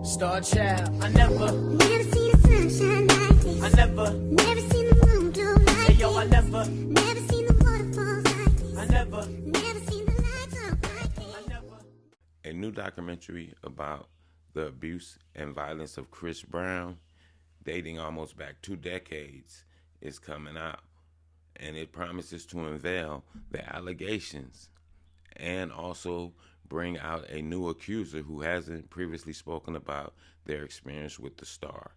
Star child, I never seen the sunshine like this. I never seen the moon glow like this. Hey yo, I never seen the waterfalls like this. I never seen the lights up like this. I never. A new documentary about the abuse and violence of Chris Brown, dating almost back 2 decades, is coming out. And it promises to unveil the allegations and also bring out a new accuser who hasn't previously spoken about their experience with the star.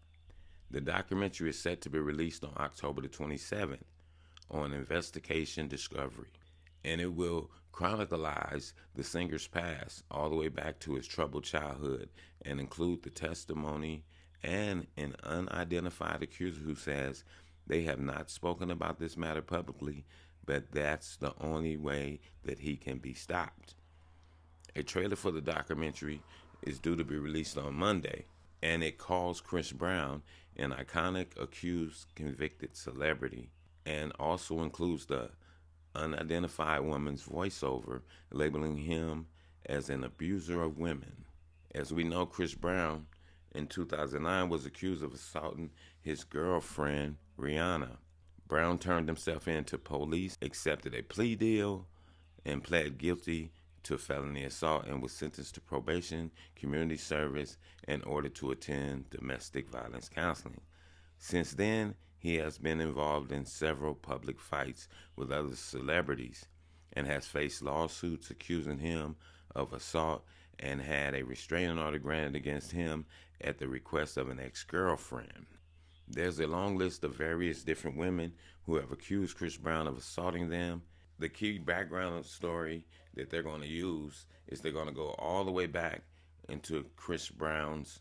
The documentary is set to be released on October the 27th on Investigation Discovery, and it will chronicleize the singer's past all the way back to his troubled childhood and include the testimony and an unidentified accuser who says they have not spoken about this matter publicly, but that's the only way that he can be stopped. A trailer for the documentary is due to be released on Monday, and it calls Chris Brown an iconic accused convicted celebrity and also includes the unidentified woman's voiceover, labeling him as an abuser of women. As we know, Chris Brown in 2009 was accused of assaulting his girlfriend, Rihanna. Brown turned himself in to police, accepted a plea deal, and pled guilty to felony assault and was sentenced to probation, community service, and ordered to attend domestic violence counseling. Since then, he has been involved in several public fights with other celebrities and has faced lawsuits accusing him of assault and had a restraining order granted against him at the request of an ex-girlfriend. There's a long list of various different women who have accused Chris Brown of assaulting them. The key background story that they're going to use is they're going to go all the way back into Chris Brown's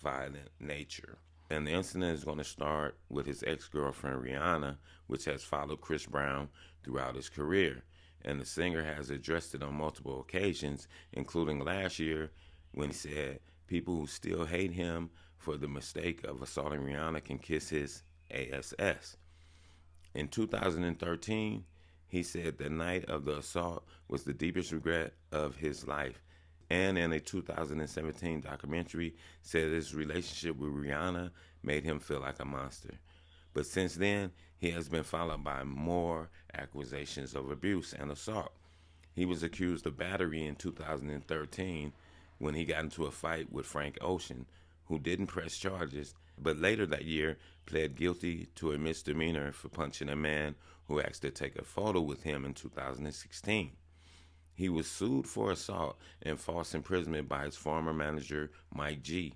violent nature. And the incident is going to start with his ex-girlfriend Rihanna, which has followed Chris Brown throughout his career. And the singer has addressed it on multiple occasions, including last year when he said people who still hate him for the mistake of assaulting Rihanna can kiss his ass. In 2013, he said the night of the assault was the deepest regret of his life. And in a 2017 documentary, said his relationship with Rihanna made him feel like a monster. But since then, he has been followed by more accusations of abuse and assault. He was accused of battery in 2013 when he got into a fight with Frank Ocean, who didn't press charges, but later that year pled guilty to a misdemeanor for punching a man who asked to take a photo with him in 2016. He was sued for assault and false imprisonment by his former manager, Mike G.,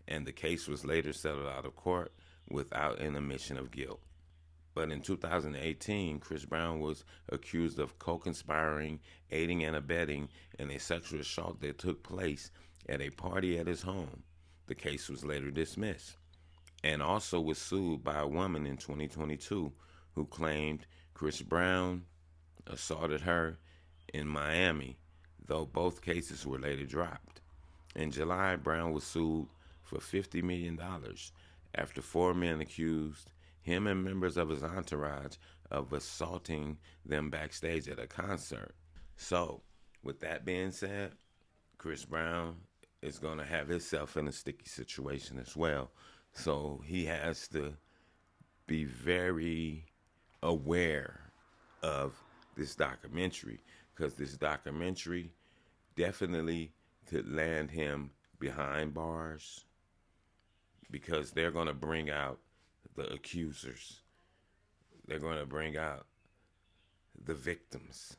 and the case was later settled out of court without an admission of guilt. But in 2018, Chris Brown was accused of co-conspiring, aiding and abetting in a sexual assault that took place at a party at his home. The case was later dismissed, and also was sued by a woman in 2022 who claimed Chris Brown assaulted her in Miami, though both cases were later dropped. In July, Brown was sued for $50 million after 4 men accused him and members of his entourage of assaulting them backstage at a concert. So, with that being said, Chris Brown is going to have himself in a sticky situation as well. So he has to be very aware of this documentary, because this documentary definitely could land him behind bars, because they're going to bring out the accusers. They're going to bring out the victims.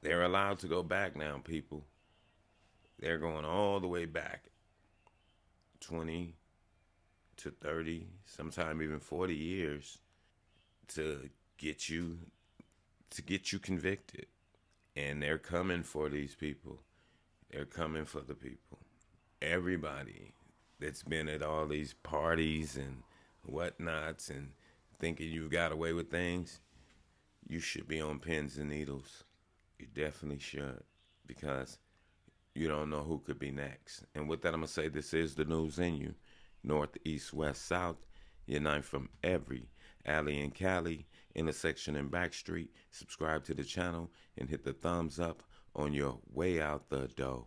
They're allowed to go back now, people. They're going all the way back 20 to 30, sometime even 40 years to get you convicted. And they're coming for these people. They're coming for the people. Everybody that's been at all these parties and whatnots and thinking you got away with things, you should be on pins and needles. You definitely should, because you don't know who could be next. And with that, I'm going to say this is the news in you. North, east, west, south, unite from every alley and Cali, intersection and back street. Subscribe to the channel and hit the thumbs up on your way out the door.